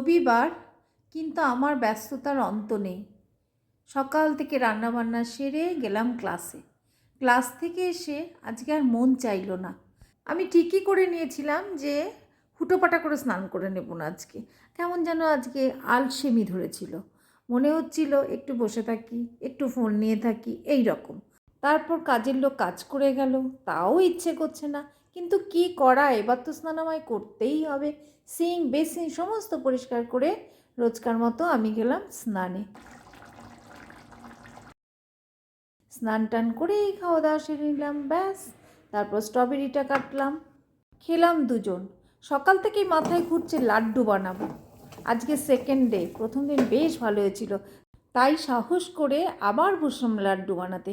রবিবার, কিন্তু আমার ব্যস্ততার অন্ত নেই। সকাল থেকে রান্নাবান্না সেরে গেলাম ক্লাসে। ক্লাস থেকে এসে আজকে আর মন চাইল না। আমি ঠিকই করে নিয়েছিলাম যে হুটোপাটা করে স্নান করে নেব না আজকে। কেমন যেন আজকে আলসেমি ধরেছিল। মনে হচ্ছিল একটু বসে থাকি, একটু ফোন নিয়ে থাকি, এই রকম। তারপর কাজের লোক কাজ করে গেল, তাও ইচ্ছে করছে না। কিন্তু কি করা, এবার তো স্নান আমায় করতেই হবে। সিঙ্ক বেসিন সমস্ত পরিষ্কার করে রোজকার মতো আমি গেলাম স্নানে। স্নান টান করেই খাওয়া দাওয়া সেরে নিলাম, ব্যাস। তারপর স্ট্রবেরিটা কাটলাম, খেলাম দুজন। সকাল থেকেই মাথায় ঘুরছে লাড্ডু বানাবো। আজকে সেকেন্ড ডে, প্রথম দিন বেশ ভালো হয়েছিল, তাই সাহস করে আবার বসলাম লাড্ডু বানাতে।